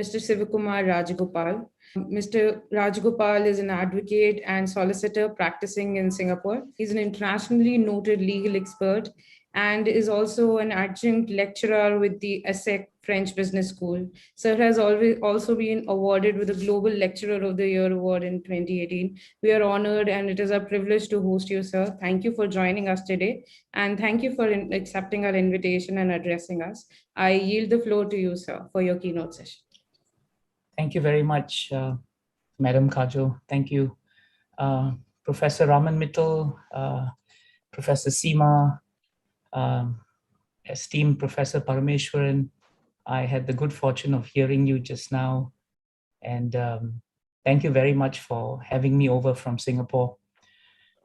Mr. Siva Kumar Rajagopal. Mr. Rajagopal is an advocate and solicitor practicing in Singapore. He's an internationally noted legal expert and is also an adjunct lecturer with the Essec French Business School. Sir has also been awarded with the Global Lecturer of the Year award in 2018. We are honored and it is a privilege to host you, sir. Thank you for joining us today and thank you for accepting our invitation and addressing us. I yield the floor to you, sir, for your keynote session. Thank you very much, Madam Kajal. Thank you, Professor Raman Mittal, Professor Seema, esteemed Professor Parameshwaran. I had the good fortune of hearing you just now. And thank you very much for having me over from Singapore.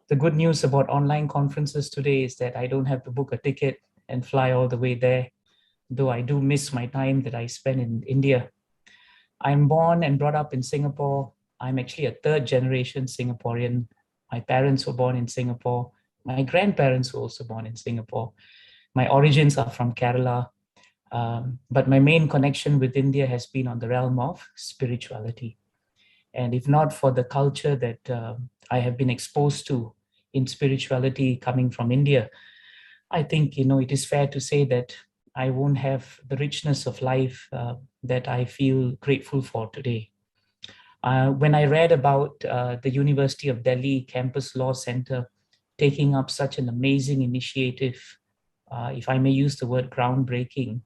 The good news about online conferences today is that I don't have to book a ticket and fly all the way there, though I do miss my time that I spent in India. I'm born and brought up in Singapore. I'm actually a third generation Singaporean. My parents were born in Singapore. My grandparents were also born in Singapore. My origins are from Kerala, but my main connection with India has been on the realm of spirituality. And if not for the culture that I have been exposed to in spirituality coming from India, I think, it is fair to say that I won't have the richness of life that I feel grateful for today. When I read about the University of Delhi Campus Law Center taking up such an amazing initiative, if I may use the word groundbreaking,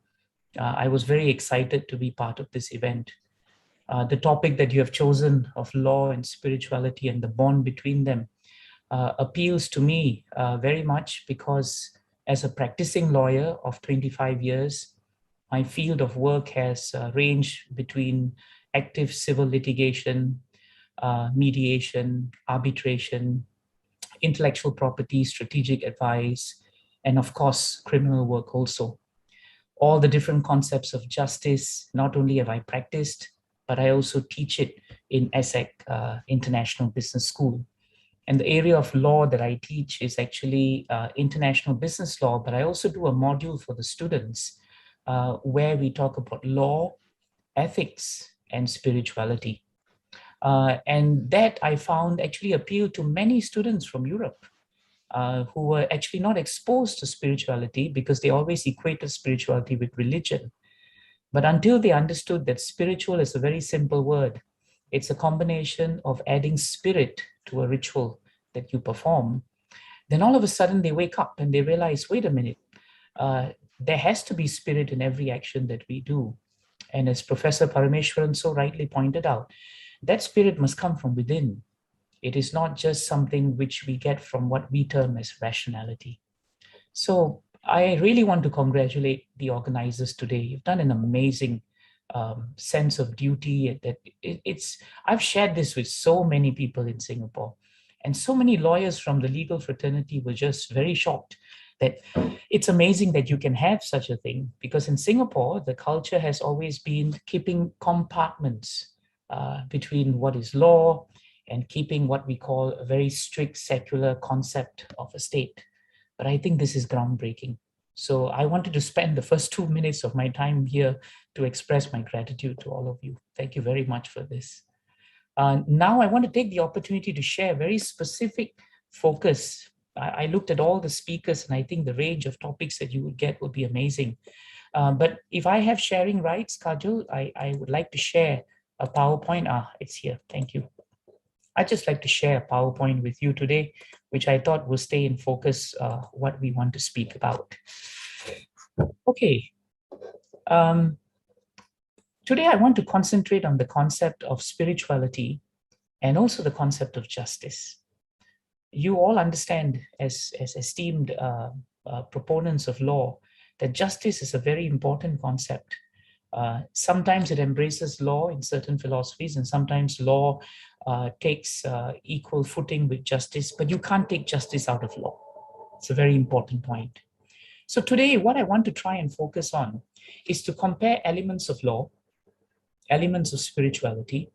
I was very excited to be part of this event. The topic that you have chosen of law and spirituality and the bond between them appeals to me very much because as a practicing lawyer of 25 years, my field of work has ranged between active civil litigation, mediation, arbitration, intellectual property, strategic advice, and of course, criminal work also. All the different concepts of justice, not only have I practiced, but I also teach it in Essec International Business School. And the area of law that I teach is actually international business law, but I also do a module for the students where we talk about law, ethics, and spirituality. And that I found actually appealed to many students from Europe who were actually not exposed to spirituality because they always equated spirituality with religion. But until they understood that spiritual is a very simple word, it's a combination of adding spirit to a ritual that you perform, then all of a sudden they wake up and they realize, wait a minute, there has to be spirit in every action that we do. And as Professor Parameshwaran so rightly pointed out, that spirit must come from within. It is not just something which we get from what we term as rationality. So I really want to congratulate the organizers today. You've done an amazing sense of duty. That I've shared this with so many people in Singapore, and so many lawyers from the legal fraternity were just very shocked that it's amazing that you can have such a thing, because in Singapore, the culture has always been keeping compartments between what is law and keeping what we call a very strict secular concept of a state. But I think this is groundbreaking. So I wanted to spend the first 2 minutes of my time here to express my gratitude to all of you. Thank you very much for this. Now I want to take the opportunity to share a very specific focus. I looked at all the speakers and I think the range of topics that you would get will be amazing. But if I have sharing rights, Kajal, I would like to share a PowerPoint. It's here. Thank you. I'd just like to share a PowerPoint with you today, which I thought will stay in focus what we want to speak about. Okay. Today, I want to concentrate on the concept of spirituality and also the concept of justice. You all understand, as esteemed proponents of law, that justice is a very important concept. Sometimes it embraces law in certain philosophies, and sometimes law takes equal footing with justice, but you can't take justice out of law. It's a very important point. So today, what I want to try and focus on is to compare elements of law, elements of spirituality,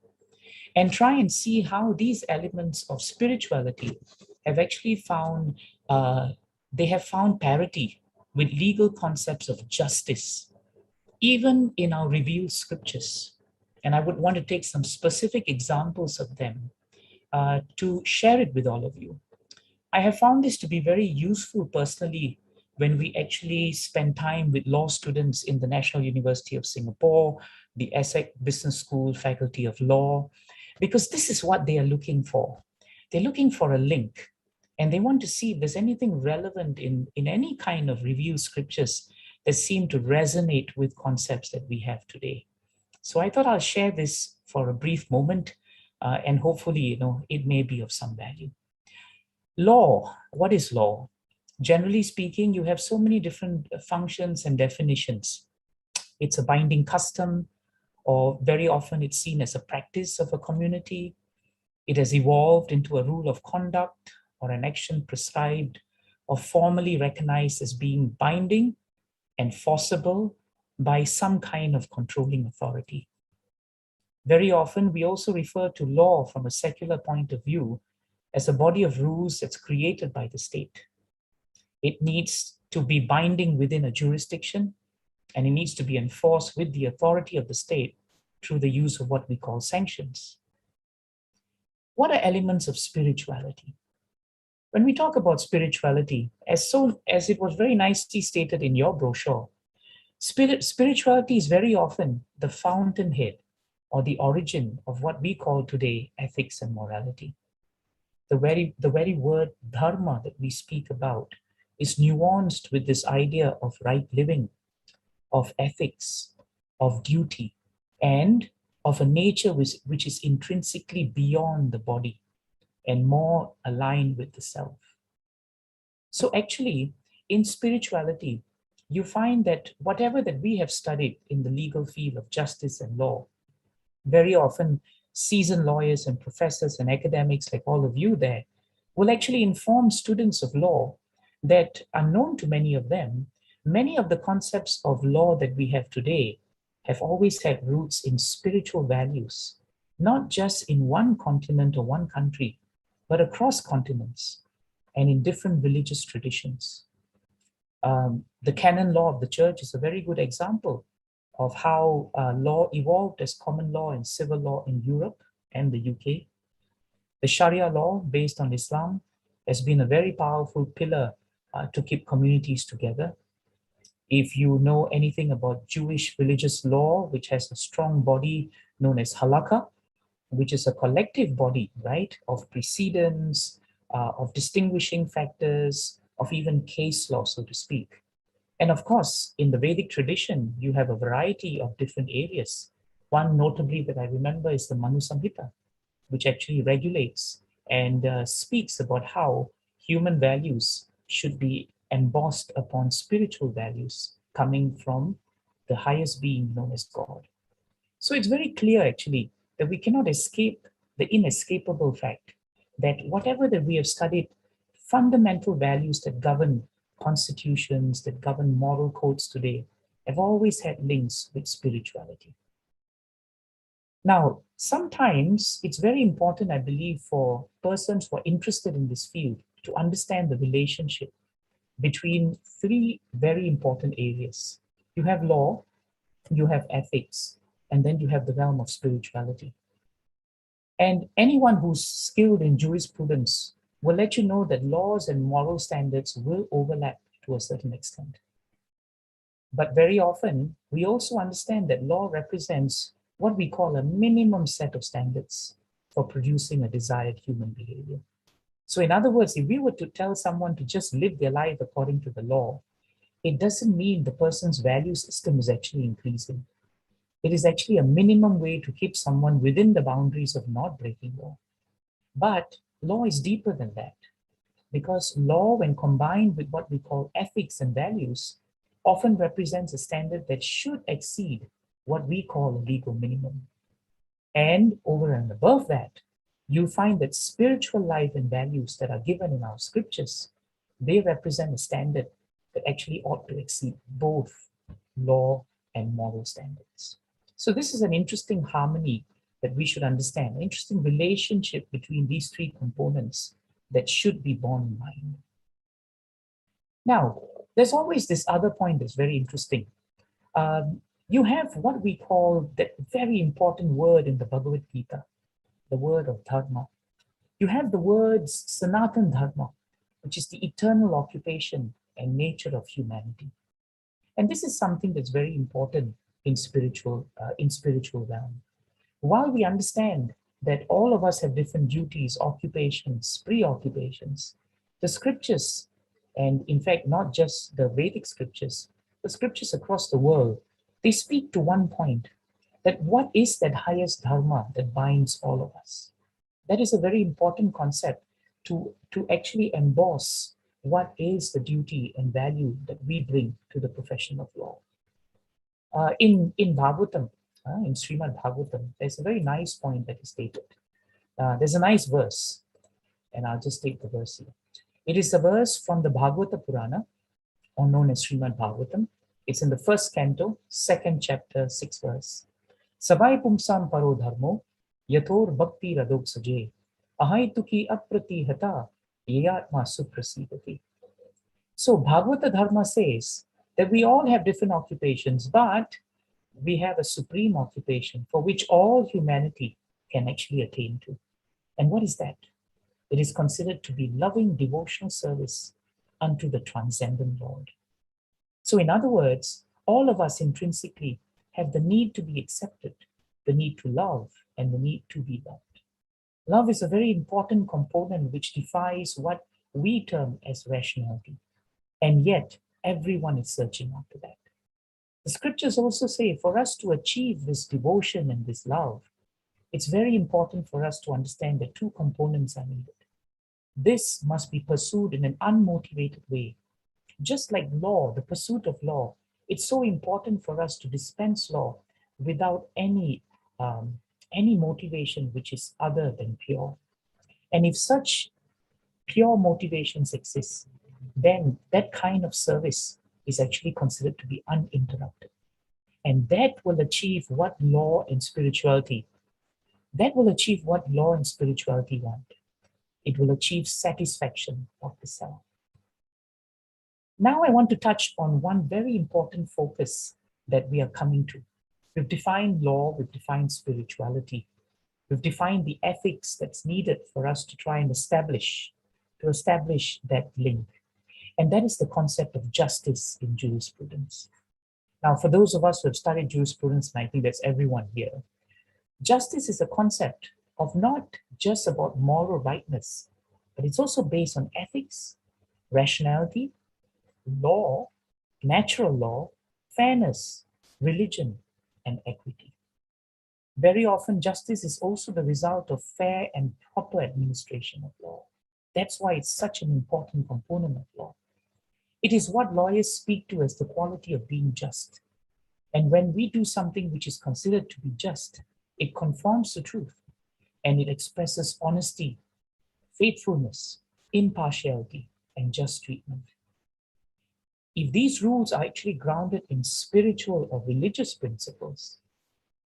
and try and see how these elements of spirituality have actually found, they have found parity with legal concepts of justice, even in our revealed scriptures. and I would want to take some specific examples of them to share it with all of you. I have found this to be very useful personally when we actually spend time with law students in the National University of Singapore, the Essec Business School Faculty of Law, because this is what they are looking for. They're looking for a link, and they want to see if there's anything relevant in any kind of review scriptures that seem to resonate with concepts that we have today. So I thought I'll share this for a brief moment, and hopefully, it may be of some value. Law, what is law? Generally speaking, you have so many different functions and definitions. It's a binding custom, or very often it's seen as a practice of a community. It has evolved into a rule of conduct or an action prescribed or formally recognized as being binding and forcible by some kind of controlling authority. Very often, we also refer to law from a secular point of view as a body of rules that's created by the state. It needs to be binding within a jurisdiction, and it needs to be enforced with the authority of the state through the use of what we call sanctions. What are elements of spirituality? When we talk about spirituality, as it was very nicely stated in your brochure, spirituality is very often the fountainhead or the origin of what we call today ethics and morality. The very word Dharma that we speak about is nuanced with this idea of right living, of ethics, of duty, and of a nature which is intrinsically beyond the body and more aligned with the self. So actually, in spirituality, you find that whatever that we have studied in the legal field of justice and law, very often seasoned lawyers and professors and academics like all of you there will actually inform students of law that, unknown to many of them, many of the concepts of law that we have today have always had roots in spiritual values, not just in one continent or one country, but across continents and in different religious traditions. The canon law of the church is a very good example of how law evolved as common law and civil law in Europe and the UK. The Sharia law, based on Islam, has been a very powerful pillar to keep communities together. If you know anything about Jewish religious law, which has a strong body known as halakha, which is a collective body, right, of precedents, of distinguishing factors, of even case law, so to speak. And of course, in the Vedic tradition, you have a variety of different areas. One notably that I remember is the Manu Samhita, which actually regulates and speaks about how human values should be embossed upon spiritual values coming from the highest being known as God. So it's very clear actually that we cannot escape the inescapable fact that whatever that we have studied, fundamental values that govern constitutions, that govern moral codes today, have always had links with spirituality. Now, sometimes it's very important, I believe, for persons who are interested in this field to understand the relationship between three very important areas. You have law, you have ethics, and then you have the realm of spirituality. And anyone who's skilled in jurisprudence will let you know that laws and moral standards will overlap to a certain extent. But very often, we also understand that law represents what we call a minimum set of standards for producing a desired human behavior. So in other words, if we were to tell someone to just live their life according to the law, it doesn't mean the person's value system is actually increasing. It is actually a minimum way to keep someone within the boundaries of not breaking law. But law is deeper than that, because law, when combined with what we call ethics and values, often represents a standard that should exceed what we call a legal minimum. And over and above that, you find that spiritual life and values that are given in our scriptures, they represent a standard that actually ought to exceed both law and moral standards. So this is an interesting harmony that we should understand, an interesting relationship between these three components that should be borne in mind. Now, there's always this other point that's very interesting. You have what we call the very important word in the Bhagavad Gita, the word of Dharma. You have the words Sanatan Dharma, which is the eternal occupation and nature of humanity. And this is something that's very important in spiritual realm. While we understand that all of us have different duties, occupations, preoccupations, the scriptures, and in fact, not just the Vedic scriptures, the scriptures across the world, they speak to one point, that what is that highest dharma that binds all of us? That is a very important concept to actually emboss what is the duty and value that we bring to the profession of law. In Bhagavatam, in Srimad Bhagavatam, there's a very nice point that is stated. There's a nice verse, and I'll just take the verse here. It is a verse from the Bhagavata Purana, or known as Srimad Bhagavatam. It's in the first canto, second chapter, 6th verse. Savai pumsam paro dharmo, yathor bhakti radok saje, ahaituki apratihata, yayatma suprasidati. So Bhagavata Dharma says that we all have different occupations, but we have a supreme occupation for which all humanity can actually attain to. And what is that? It is considered to be loving devotional service unto the transcendent Lord. So in other words, all of us intrinsically have the need to be accepted, the need to love, and the need to be loved. Love is a very important component which defies what we term as rationality. And yet, everyone is searching after that. The scriptures also say for us to achieve this devotion and this love, it's very important for us to understand that two components are needed. This must be pursued in an unmotivated way. Just like law, the pursuit of law, it's so important for us to dispense law without any motivation which is other than pure. And if such pure motivations exist, then that kind of service is actually considered to be uninterrupted. And that will achieve what law and spirituality want. It will achieve satisfaction of the self. Now I want to touch on one very important focus that we are coming to. We've defined law, we've defined spirituality, we've defined the ethics that's needed for us to try and establish that link. And that is the concept of justice in jurisprudence. Now, for those of us who have studied jurisprudence, and I think that's everyone here, justice is a concept of not just about moral rightness, but it's also based on ethics, rationality, law, natural law, fairness, religion, and equity. Very often, justice is also the result of fair and proper administration of law. That's why it's such an important component of law. It is what lawyers speak to as the quality of being just. And when we do something which is considered to be just, it conforms to truth, and it expresses honesty, faithfulness, impartiality, and just treatment. If these rules are actually grounded in spiritual or religious principles,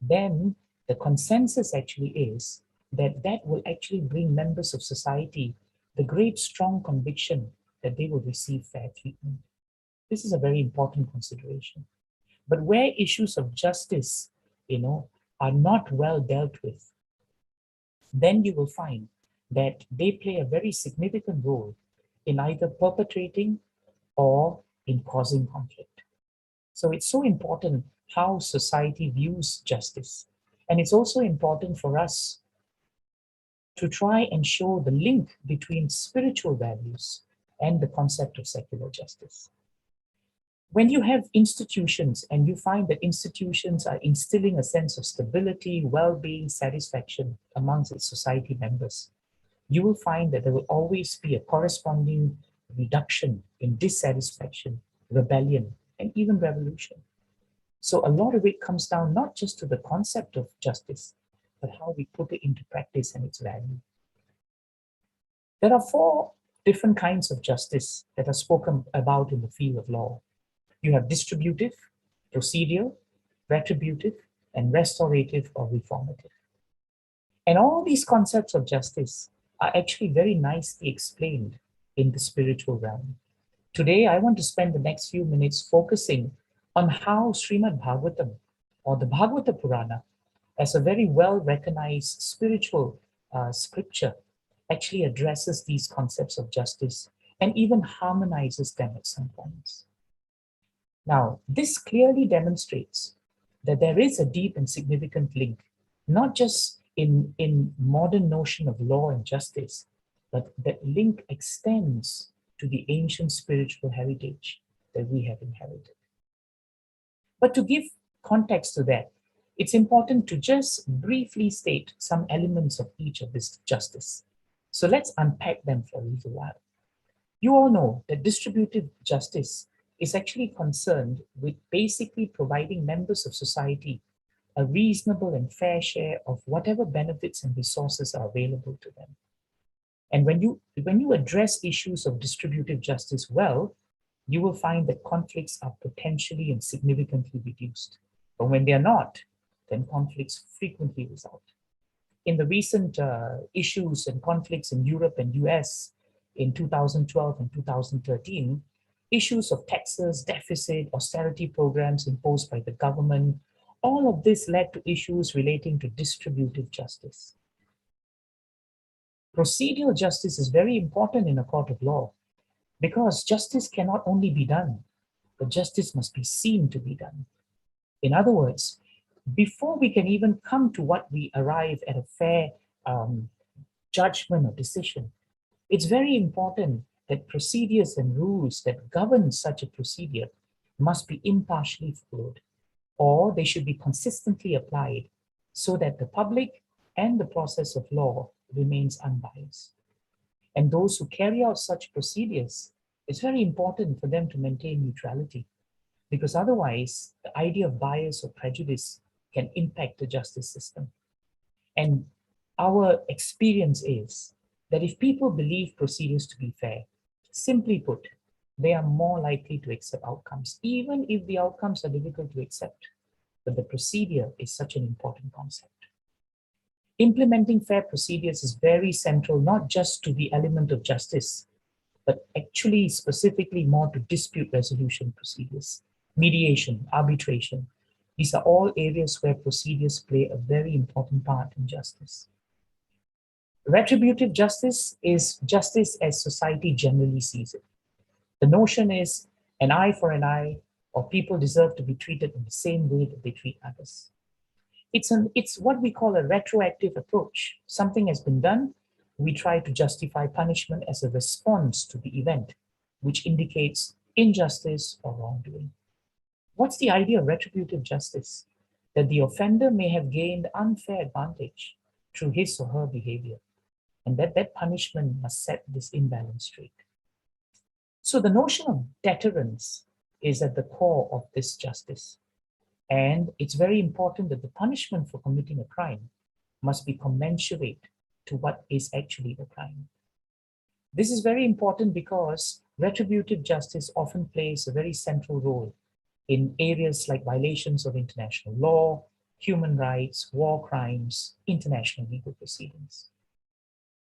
then the consensus actually is that that will actually bring members of society the great strong conviction that they will receive fair treatment. This is a very important consideration. But where issues of justice, are not well dealt with, then you will find that they play a very significant role in either perpetrating or in causing conflict. So it's so important how society views justice. And it's also important for us to try and show the link between spiritual values and the concept of secular justice. When you have institutions and you find that institutions are instilling a sense of stability, well-being, satisfaction amongst its society members, you will find that there will always be a corresponding reduction in dissatisfaction, rebellion, and even revolution. So a lot of it comes down not just to the concept of justice, but how we put it into practice and its value. There are 4 different kinds of justice that are spoken about in the field of law. You have distributive, procedural, retributive, and restorative or reformative. And all these concepts of justice are actually very nicely explained in the spiritual realm. Today, I want to spend the next few minutes focusing on how Srimad Bhagavatam or the Bhagavata Purana, as a very well-recognized spiritual scripture, actually addresses these concepts of justice and even harmonizes them at some points. Now, this clearly demonstrates that there is a deep and significant link, not just in modern notion of law and justice, but that link extends to the ancient spiritual heritage that we have inherited. But to give context to that, it's important to just briefly state some elements of each of this justice. So let's unpack them for a little while. You all know that distributive justice is actually concerned with basically providing members of society a reasonable and fair share of whatever benefits and resources are available to them. And when you address issues of distributive justice well, you will find that conflicts are potentially and significantly reduced. But when they are not, then conflicts frequently result. In the recent issues and conflicts in Europe and US in 2012 and 2013, issues of taxes, deficit, austerity programs imposed by the government, all of this led to issues relating to distributive justice. Procedural justice is very important in a court of law because justice cannot only be done, but justice must be seen to be done. In other words, before we can even come to what we arrive at a fair judgment or decision, it's very important that procedures and rules that govern such a procedure must be impartially followed, or they should be consistently applied so that the public and the process of law remains unbiased. And those who carry out such procedures, it's very important for them to maintain neutrality, because otherwise the idea of bias or prejudice can impact the justice system. And our experience is that if people believe procedures to be fair, simply put, they are more likely to accept outcomes, even if the outcomes are difficult to accept. But the procedure is such an important concept. Implementing fair procedures is very central, not just to the element of justice, but actually specifically more to dispute resolution procedures, mediation, arbitration. These are all areas where procedures play a very important part in justice. Retributive justice is justice as society generally sees it. The notion is an eye for an eye, or people deserve to be treated in the same way that they treat others. It's what we call a retroactive approach. Something has been done, we try to justify punishment as a response to the event, which indicates injustice or wrongdoing. What's the idea of retributive justice? That the offender may have gained unfair advantage through his or her behavior, and that punishment must set this imbalance straight. So the notion of deterrence is at the core of this justice. And it's very important that the punishment for committing a crime must be commensurate to what is actually the crime. This is very important because retributive justice often plays a very central role in areas like violations of international law, human rights, war crimes, international legal proceedings.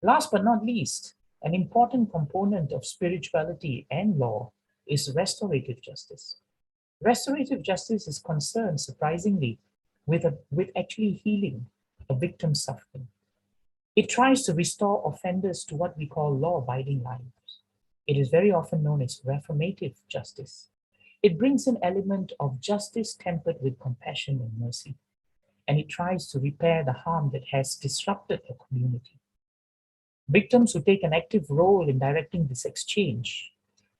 Last but not least, an important component of spirituality and law is restorative justice. Restorative justice is concerned, surprisingly, with actually healing a victim's suffering. It tries to restore offenders to what we call law-abiding lives. It is very often known as reformative justice. It brings an element of justice tempered with compassion and mercy, and it tries to repair the harm that has disrupted a community. Victims who take an active role in directing this exchange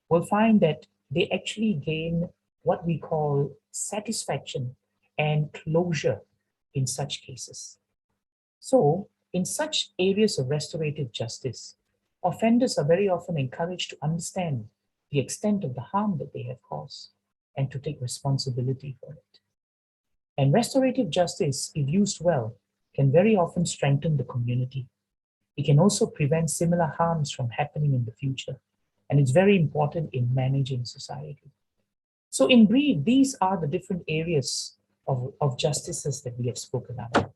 will find that they actually gain what we call satisfaction and closure in such cases. So, in such areas of restorative justice, offenders are very often encouraged to understand the extent of the harm that they have caused and to take responsibility for it. And restorative justice, if used well, can very often strengthen the community. It can also prevent similar harms from happening in the future, and it's very important in managing society. So in brief, these are the different areas of justices that we have spoken about.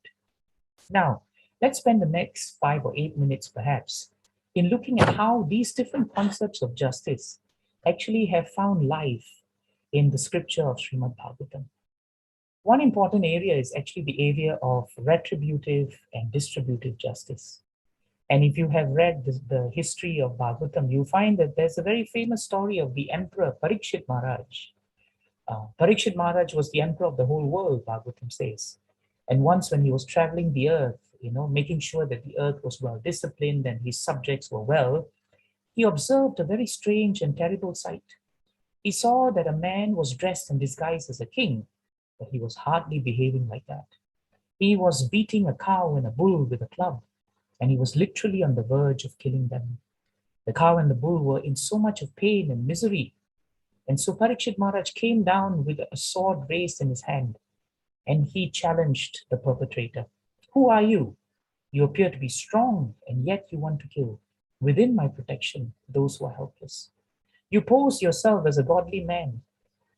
Now, let's spend the next 5 or 8 minutes perhaps in looking at how these different concepts of justice actually have found life in the scripture of Srimad Bhagavatam. One important area is actually the area of retributive and distributive justice. And if you have read the history of Bhagavatam, you find that there's a very famous story of the Emperor Parikshit Maharaj. Parikshit Maharaj was the emperor of the whole world, Bhagavatam says. And once when he was traveling the earth, making sure that the earth was well disciplined and his subjects were well, he observed a very strange and terrible sight. He saw that a man was dressed and disguised as a king, but he was hardly behaving like that. He was beating a cow and a bull with a club, and he was literally on the verge of killing them. The cow and the bull were in so much of pain and misery. And so Parikshit Maharaj came down with a sword raised in his hand, and he challenged the perpetrator. Who are you? You appear to be strong, and yet you want to kill, within my protection, those who are helpless. You pose yourself as a godly man,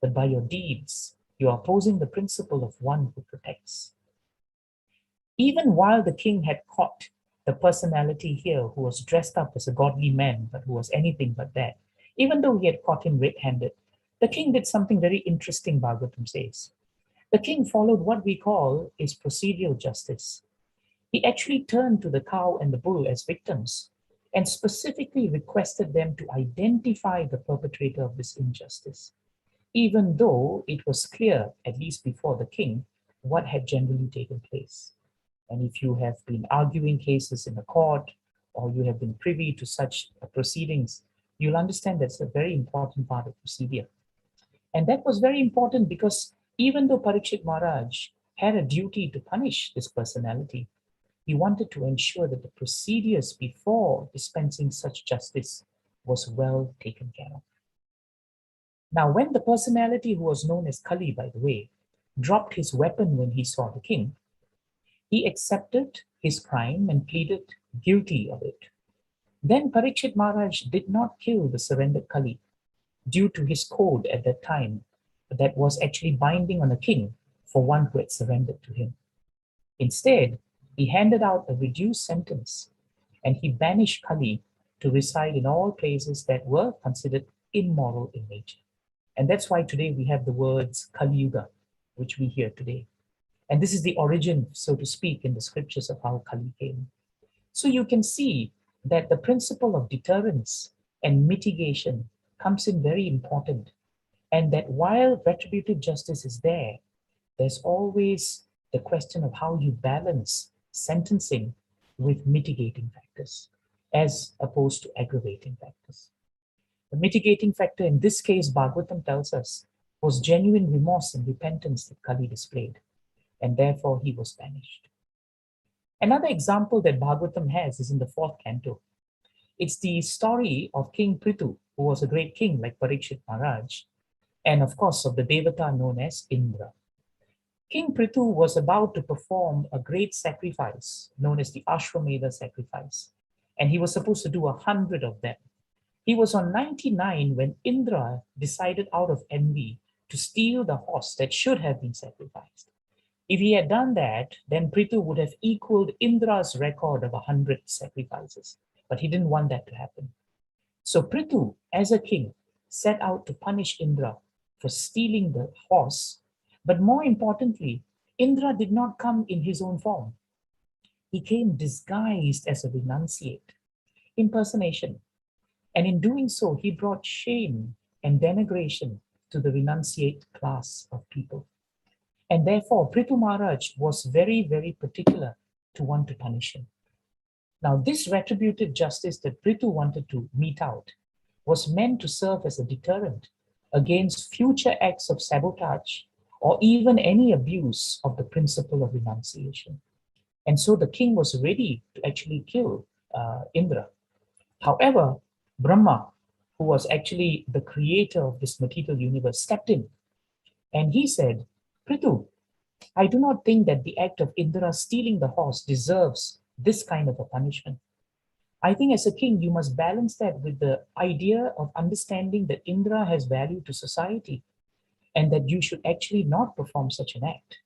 but by your deeds, you are opposing the principle of one who protects. Even while the king had caught the personality here who was dressed up as a godly man, but who was anything but that, even though he had caught him red-handed, the king did something very interesting, Bhagavatam says. The king followed what we call is procedural justice. He actually turned to the cow and the bull as victims and specifically requested them to identify the perpetrator of this injustice, even though it was clear, at least before the king, what had generally taken place. And if you have been arguing cases in a court or you have been privy to such proceedings, you'll understand that's a very important part of procedure. And that was very important because even though Parikshit Maharaj had a duty to punish this personality, he wanted to ensure that the procedures before dispensing such justice was well taken care of. Now, when the personality, who was known as Kali, by the way, dropped his weapon when he saw the king, he accepted his crime and pleaded guilty of it. Then Parikshit Maharaj did not kill the surrendered Kali due to his code at that time that was actually binding on a king for one who had surrendered to him. Instead, he handed out a reduced sentence and he banished Kali to reside in all places that were considered immoral in nature. And that's why today we have the words Kali Yuga, which we hear today. And this is the origin, so to speak, in the scriptures of how Kali came. So you can see that the principle of deterrence and mitigation comes in very important. And that while retributive justice is there, there's always the question of how you balance sentencing with mitigating factors, as opposed to aggravating factors. The mitigating factor in this case, Bhagavatam tells us, was genuine remorse and repentance that Kali displayed, and therefore he was banished. Another example that Bhagavatam has is in the 4th canto. It's the story of King Prithu, who was a great king like Parikshit Maharaj, and of course of the Devata known as Indra. King Prithu was about to perform a great sacrifice known as the Ashwamedha sacrifice, and he was supposed to do 100 of them. He was on 99 when Indra decided out of envy to steal the horse that should have been sacrificed. If he had done that, then Prithu would have equaled Indra's record of 100 sacrifices, but he didn't want that to happen. So Prithu, as a king, set out to punish Indra for stealing the horse. But more importantly, Indra did not come in his own form. He came disguised as a renunciate, impersonation. And in doing so, he brought shame and denigration to the renunciate class of people. And therefore, Prithu Maharaj was very, very particular to want to punish him. Now, this retributive justice that Prithu wanted to mete out was meant to serve as a deterrent against future acts of sabotage or even any abuse of the principle of renunciation. And so the king was ready to actually kill Indra. However, Brahma, who was actually the creator of this material universe, stepped in and he said, Prithu, I do not think that the act of Indra stealing the horse deserves this kind of a punishment. I think as a king, you must balance that with the idea of understanding that Indra has value to society and that you should actually not perform such an act.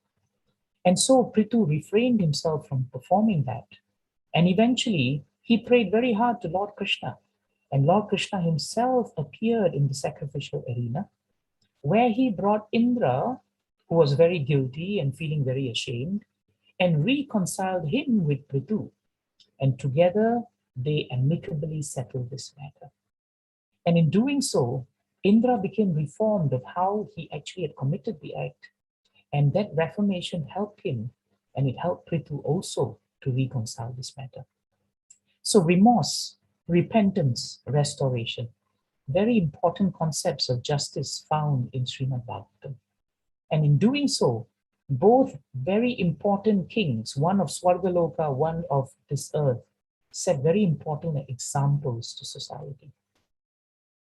And so Prithu refrained himself from performing that. And eventually, he prayed very hard to Lord Krishna. And Lord Krishna himself appeared in the sacrificial arena, where he brought Indra who was very guilty and feeling very ashamed, and reconciled him with Prithu. And together they amicably settled this matter. And in doing so, Indra became reformed of how he actually had committed the act. And that reformation helped him, and it helped Prithu also to reconcile this matter. So remorse, repentance, restoration, very important concepts of justice found in Srimad Bhagavatam. And in doing so, both very important kings, one of Swargaloka, one of this earth, set very important examples to society.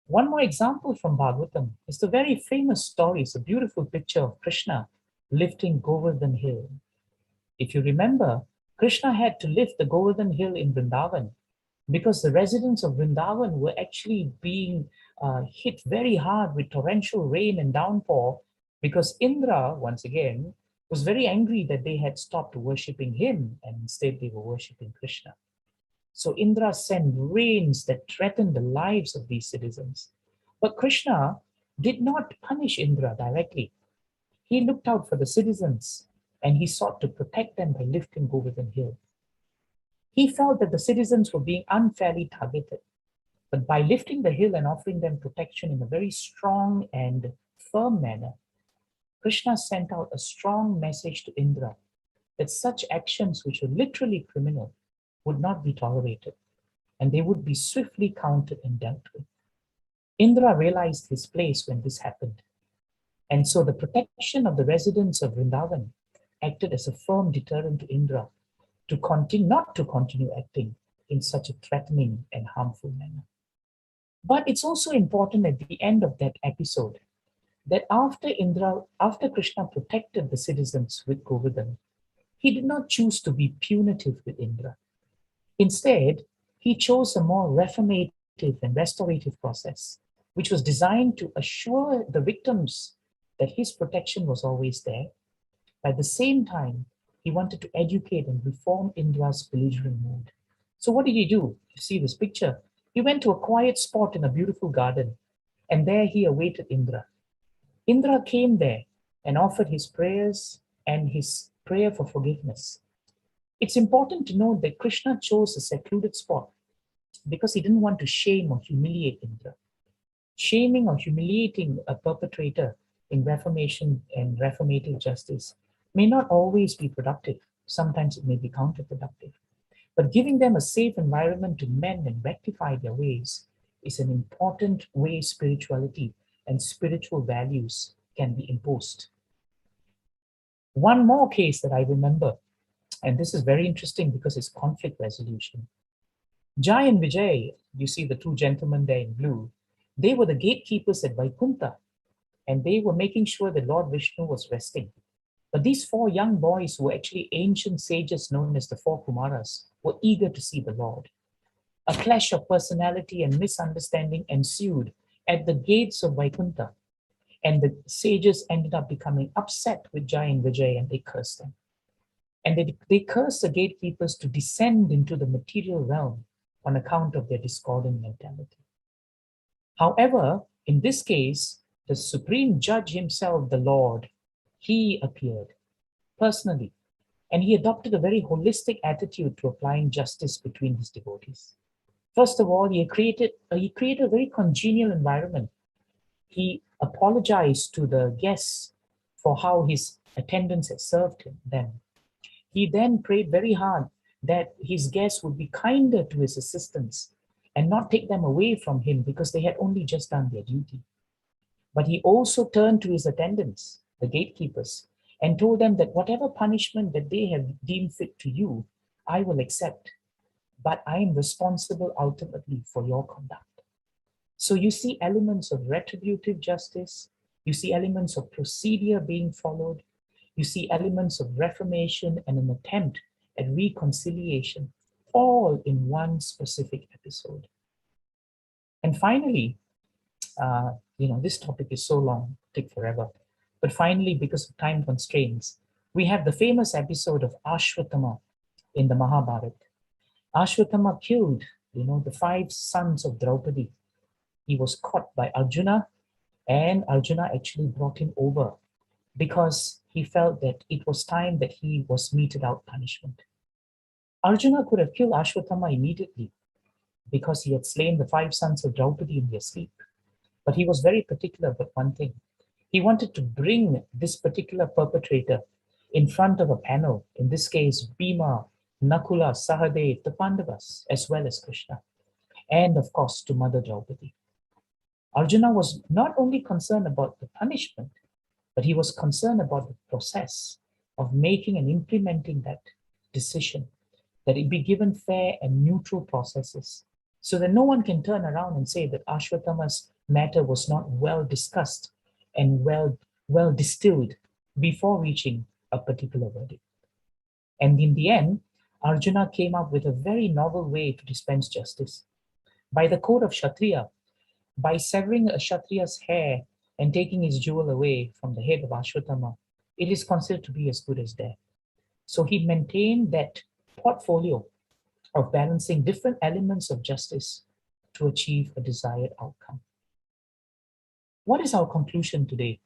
One more example from Bhagavatam is the very famous story. It's a beautiful picture of Krishna lifting Govardhan Hill. If you remember, Krishna had to lift the Govardhan Hill in Vrindavan because the residents of Vrindavan were actually being hit very hard with torrential rain and downpour, because Indra, once again, was very angry that they had stopped worshipping him and instead they were worshipping Krishna. So Indra sent rains that threatened the lives of these citizens. But Krishna did not punish Indra directly. He looked out for the citizens and he sought to protect them by lifting Govardhan Hill. He felt that the citizens were being unfairly targeted. But by lifting the hill and offering them protection in a very strong and firm manner, Krishna sent out a strong message to Indra that such actions, which were literally criminal, would not be tolerated, and they would be swiftly counted and dealt with. Indra realized his place when this happened, and so the protection of the residents of Vrindavan acted as a firm deterrent to Indra not to continue acting in such a threatening and harmful manner. But it's also important at the end of that episode that after Krishna protected the citizens with Govardhan, he did not choose to be punitive with Indra. Instead, he chose a more reformative and restorative process, which was designed to assure the victims that his protection was always there. At the same time, he wanted to educate and reform Indra's belligerent mood. So what did he do? You see this picture. He went to a quiet spot in a beautiful garden, and there he awaited Indra. Indra came there and offered his prayers and his prayer for forgiveness. It's important to note that Krishna chose a secluded spot because he didn't want to shame or humiliate Indra. Shaming or humiliating a perpetrator in reformation and reformative justice may not always be productive. Sometimes it may be counterproductive. But giving them a safe environment to mend and rectify their ways is an important way spirituality and spiritual values can be imposed. One more case that I remember, and this is very interesting because it's conflict resolution. Jai and Vijay, you see the two gentlemen there in blue, they were the gatekeepers at Vaikuntha, and they were making sure that Lord Vishnu was resting. But these four young boys, who were actually ancient sages known as the four Kumaras, were eager to see the Lord. A clash of personality and misunderstanding ensued at the gates of Vaikuntha, and the sages ended up becoming upset with Jai and Vijay, and they cursed them. And they cursed the gatekeepers to descend into the material realm on account of their discordant mentality. However, in this case, the supreme judge himself, the Lord, he appeared personally, and he adopted a very holistic attitude to applying justice between his devotees. First of all, he created a very congenial environment. He apologized to the guests for how his attendants had served them. He then prayed very hard that his guests would be kinder to his assistants and not take them away from him because they had only just done their duty. But he also turned to his attendants, the gatekeepers, and told them that whatever punishment that they have deemed fit to you, I will accept, but I am responsible ultimately for your conduct. So you see elements of retributive justice, you see elements of procedure being followed, you see elements of reformation and an attempt at reconciliation, all in one specific episode. And finally, this topic is so long, take forever. But finally, because of time constraints, we have the famous episode of Ashwatthama in the Mahabharata. Ashwatthama killed, the 5 sons of Draupadi. He was caught by Arjuna, and Arjuna actually brought him over because he felt that it was time that he was meted out punishment. Arjuna could have killed Ashwatthama immediately because he had slain the 5 sons of Draupadi in their sleep. But he was very particular about one thing. He wanted to bring this particular perpetrator in front of a panel, in this case, Bhima, Nakula, Sahadev, the Pandavas, as well as Krishna, and of course to Mother Draupadi. Arjuna was not only concerned about the punishment, but he was concerned about the process of making and implementing that decision, that it be given fair and neutral processes, so that no one can turn around and say that Ashwatthama's matter was not well discussed and well distilled before reaching a particular verdict. And in the end, Arjuna came up with a very novel way to dispense justice. By the code of Kshatriya, by severing a Kshatriya's hair and taking his jewel away from the head of Ashwatthama, it is considered to be as good as death. So he maintained that portfolio of balancing different elements of justice to achieve a desired outcome. What is our conclusion today?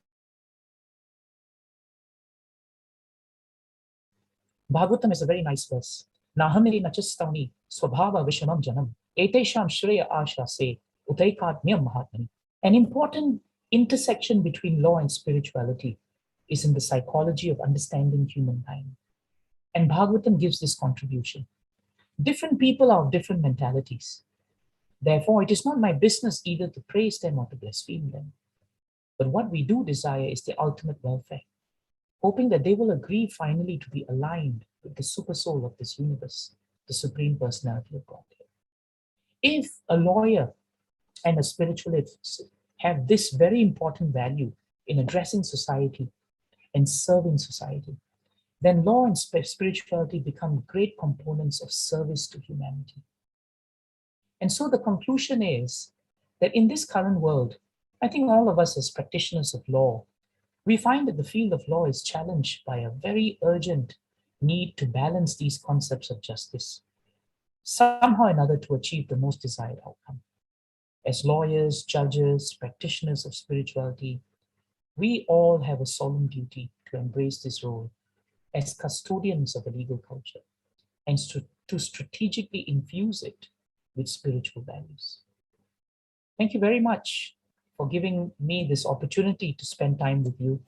Bhagavatam is a very nice verse. Nahamiri nachastavani swabhava vishamam janam etesham shreya asha se utaikatmyam mahatmani. An important intersection between law and spirituality is in the psychology of understanding humankind. And Bhagavatam gives this contribution. Different people are of different mentalities. Therefore, it is not my business either to praise them or to blaspheme them. But what we do desire is the ultimate welfare, hoping that they will agree finally to be aligned with the super soul of this universe, the Supreme Personality of Godhead. If a lawyer and a spiritualist have this very important value in addressing society and serving society, then law and spirituality become great components of service to humanity. And so the conclusion is that in this current world, I think all of us as practitioners of law, we find that the field of law is challenged by a very urgent need to balance these concepts of justice, somehow or another to achieve the most desired outcome. As lawyers, judges, practitioners of spirituality, we all have a solemn duty to embrace this role as custodians of a legal culture and to strategically infuse it with spiritual values. Thank you very much for giving me this opportunity to spend time with you.